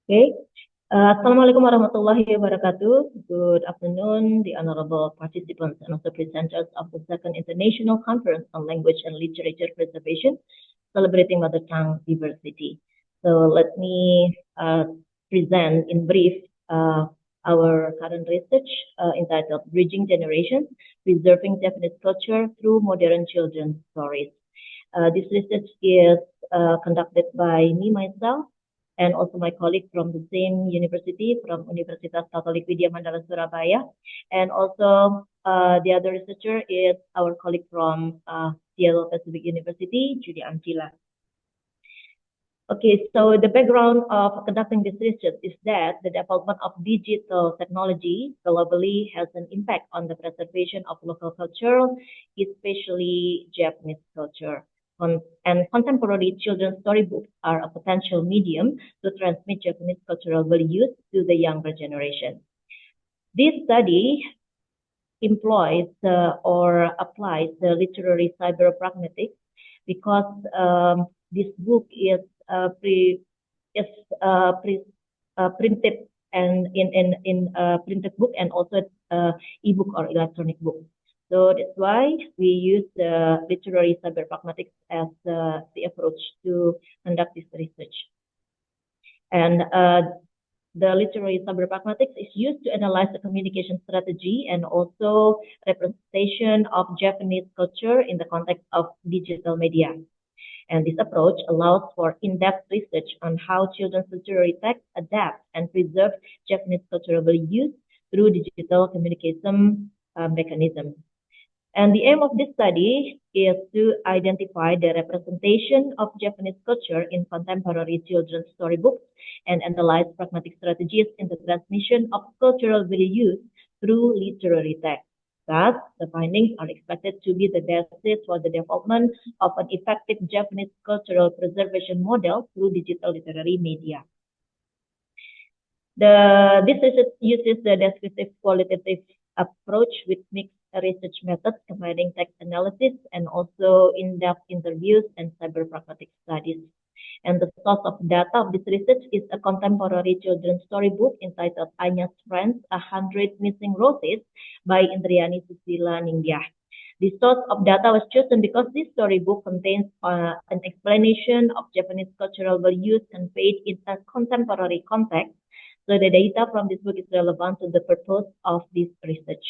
Okay. Assalamualaikum warahmatullahi wabarakatuh. Good afternoon, the honorable participants and also presenters of the Second International Conference on Language and Literature Preservation, celebrating Mother Tongue Diversity. So let me present in brief our current research entitled Bridging Generations, Preserving Japanese Culture Through Modern Children's Stories. This research is conducted by me, myself, and also my colleague from the same university, from Universitas Katolik Widya Mandala, Surabaya. And also the other researcher is our colleague from Seattle Pacific University, Judy Antila. Okay, so the background of conducting this research is that the development of digital technology globally has an impact on the preservation of local culture, especially Japanese culture. And contemporary children's storybooks are a potential medium to transmit Japanese cultural values to the younger generation. This study employs or applies the literary cyber pragmatics because this book is printed and in printed book and also ebook or electronic book. So that's why we use the literary cyber pragmatics as the approach to conduct this research. And the literary cyber pragmatics is used to analyze the communication strategy and also representation of Japanese culture in the context of digital media. And this approach allows for in-depth research on how children's literary texts adapt and preserve Japanese cultural values through digital communication mechanisms. And the aim of this study is to identify the representation of Japanese culture in contemporary children's storybooks and analyze pragmatic strategies in the transmission of cultural values through literary text. Thus, the findings are expected to be the basis for the development of an effective Japanese cultural preservation model through digital literary media. This research uses the descriptive qualitative approach with mixed research methods combining text analysis and also in-depth interviews and cyber pragmatic studies. And the source of data of this research is a contemporary children's storybook entitled Anya's Friends, 100 Missing Roses by Indriani Susila Ningtyah. The source of data was chosen because this storybook contains an explanation of Japanese cultural values conveyed in a contemporary context. So the data from this book is relevant to the purpose of this research.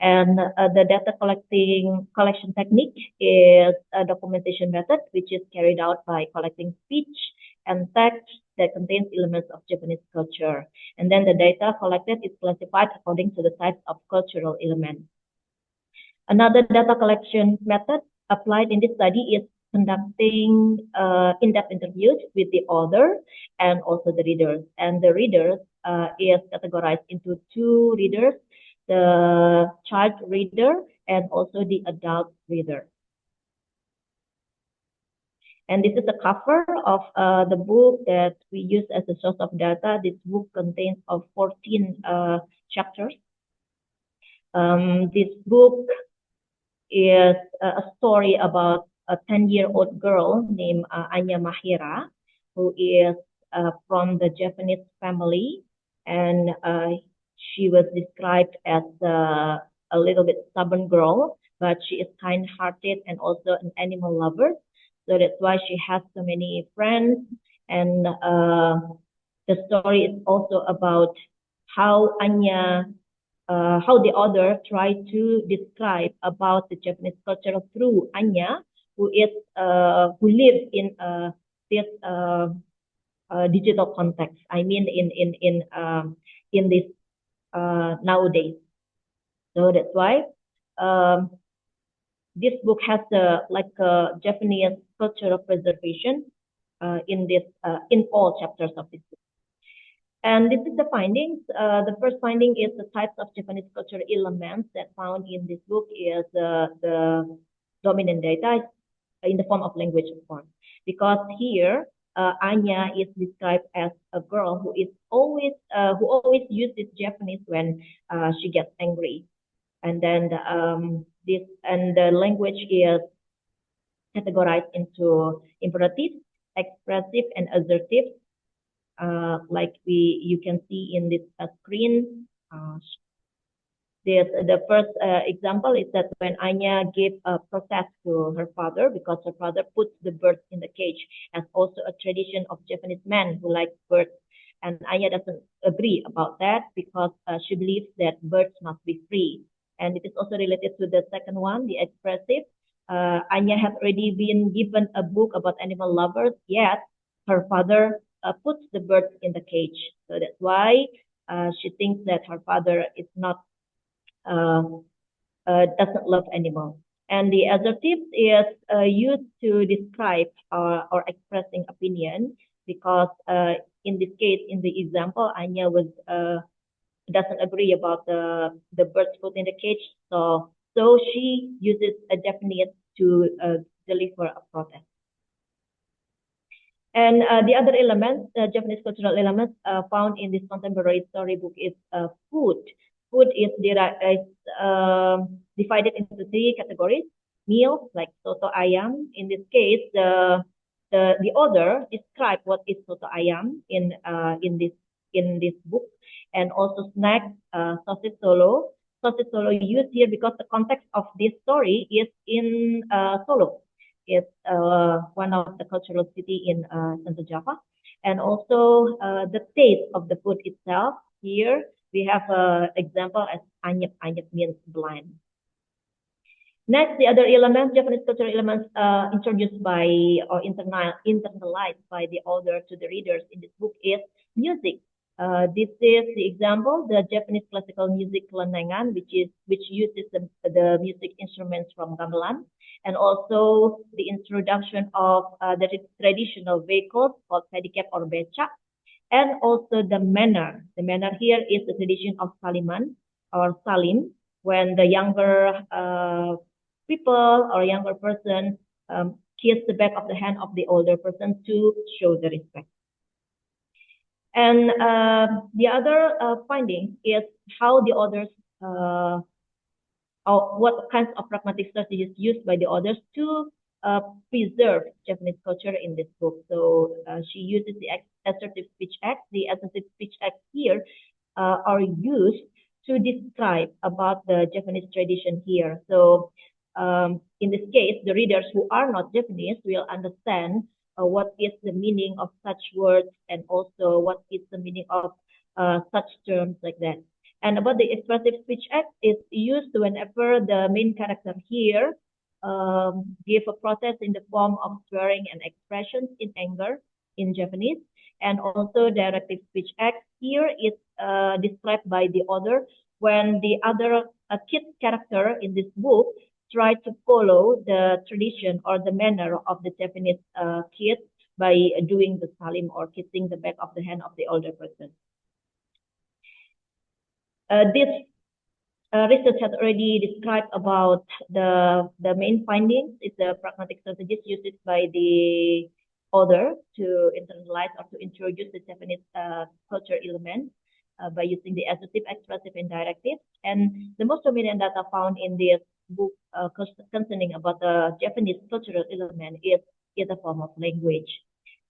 And the data collection technique is a documentation method, which is carried out by collecting speech and text that contains elements of Japanese culture. And then the data collected is classified according to the types of cultural elements. Another data collection method applied in this study is conducting in-depth interviews with the author and also the readers. And the readers is categorized into two readers, the child reader and also the adult reader. And this is the cover of the book that we use as a source of data. This book contains 14 chapters. This book is a story about a 10-year-old girl named Anya Mahira, who is from the Japanese family, and she was described as a little bit stubborn girl, but she is kind-hearted and also an animal lover. So that's why she has so many friends. And the story is also about how Anya, how the author tried to describe about the Japanese culture through Anya, who lives in this digital context. I mean, in this nowadays. So that's why this book has like a Japanese cultural preservation in all chapters of this book. And this is the findings. The first finding is the types of Japanese cultural elements that found in this book is the dominant data in the form of language form. Because here, Anya is described as a girl who always uses Japanese when she gets angry, and then the language is categorized into imperative, expressive, and assertive. like you can see in this screen. The first example is that when Anya gave a protest to her father because her father puts the birds in the cage, as also a tradition of Japanese men who like birds. And Anya doesn't agree about that because she believes that birds must be free. And it is also related to the second one, the expressive. Anya had already been given a book about animal lovers, yet her father puts the birds in the cage. So that's why she thinks that her father is not uh, doesn't love animals. And the adjective is used to describe or expressing opinion because in this case, in the example, Anya was doesn't agree about the birds put in the cage, so she uses a definite to deliver a protest. And the other elements, Japanese cultural elements found in this contemporary storybook is food. Food is divided into three categories. Meals like soto ayam. In this case, the author described what is soto ayam in this book, and also snacks, sausage solo. Sausage solo used here because the context of this story is in Solo. It's one of the cultural city in Central Java. And also the taste of the food itself. Here we have an example as anyep. Anyep means blind. Next, the other elements, Japanese cultural elements introduced by or internalized by the author to the readers in this book is music. This is the example, the Japanese classical music kelenengan, which uses the music instruments from gamelan, and also the introduction of the traditional vehicles called pedicab or becak, and also the manner. The manner here is the tradition of saliman or salim, when the younger people or younger person kiss the back of the hand of the older person to show the respect. And the other finding is how the authors, or what kinds of pragmatic strategies used by the authors to preserve Japanese culture in this book. So she uses the assertive speech act. The assertive speech act here are used to describe about the Japanese tradition here. So in this case, the readers who are not Japanese will understand what is the meaning of such words and also what is the meaning of such terms like that. And about the expressive speech act, it's used whenever the main character here give a protest in the form of swearing and expressions in anger in Japanese. And also directive speech act here is described by the author when the other kid character in this book try to follow the tradition or the manner of the Japanese kids by doing the salim or kissing the back of the hand of the older person. This research has already described about the main findings. It's the pragmatic strategies used by the author to internalize or to introduce the Japanese culture element by using the assertive, expressive, and directive. And the most dominant data found in this book concerning about the Japanese cultural element is a form of language.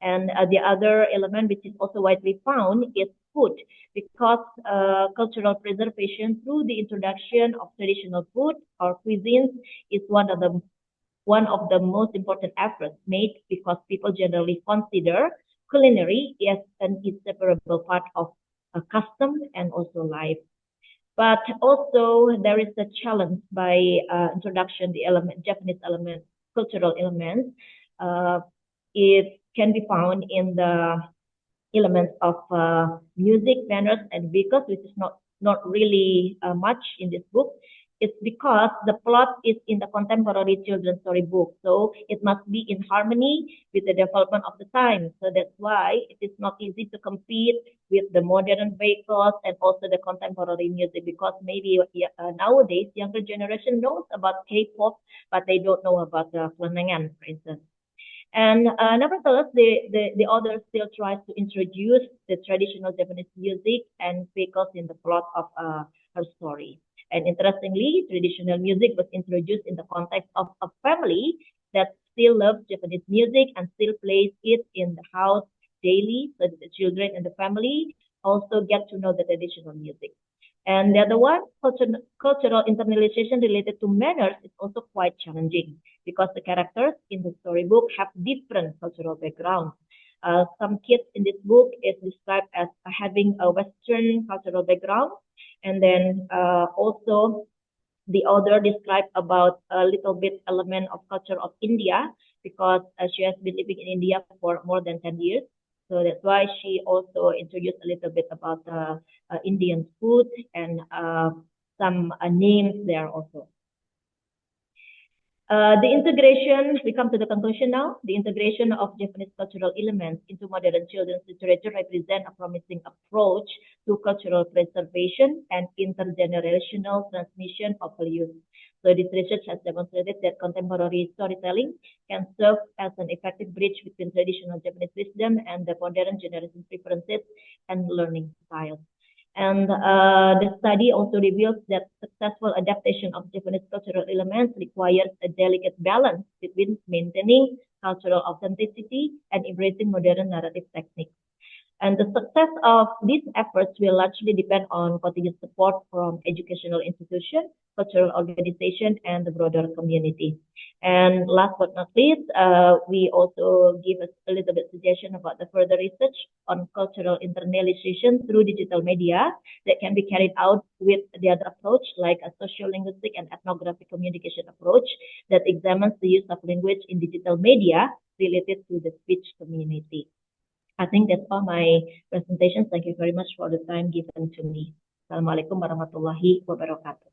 And the other element which is also widely found is food, because cultural preservation through the introduction of traditional food or cuisines is one of the most important efforts made, because people generally consider culinary as an inseparable part of a custom and also life. But also there is a challenge by introduction the Japanese element, cultural elements. It can be found in the elements of music, manners, and vehicles, which is not really much in this book. It's because the plot is in the contemporary children's story book, so it must be in harmony with the development of the time. So that's why it is not easy to compete with the modern vehicles and also the contemporary music, because maybe nowadays younger generation knows about K-pop, but they don't know about the kelenengan, for instance. And nevertheless, the author still tries to introduce the traditional Japanese music and vehicles in the plot of her story. And interestingly, traditional music was introduced in the context of a family that still loves Japanese music and still plays it in the house daily so that the children and the family also get to know the traditional music. And the other one, cultural internalization related to manners is also quite challenging because the characters in the storybook have different cultural backgrounds. Some kids in this book is described as having a Western cultural background, and then also the author described about a little bit element of culture of India because she has been living in India for more than 10 years. So that's why she also introduced a little bit about Indian food and some names there also. The integration, we come to the conclusion now. The integration of Japanese cultural elements into modern children's literature represent a promising approach to cultural preservation and intergenerational transmission of values. So this research has demonstrated that contemporary storytelling can serve as an effective bridge between traditional Japanese wisdom and the modern generation's preferences and learning styles. And the study also reveals that successful adaptation of Japanese cultural elements requires a delicate balance between maintaining cultural authenticity and embracing modern narrative techniques. And the success of these efforts will largely depend on continued support from educational institutions, cultural organizations, and the broader community. And last but not least, we also give us a little bit suggestion about the further research on cultural internalization through digital media that can be carried out with the other approach, like a social-linguistic and ethnographic communication approach that examines the use of language in digital media related to the speech community. I think that's all my presentation. Thank you very much for the time given to me. Assalamualaikum warahmatullahi wabarakatuh.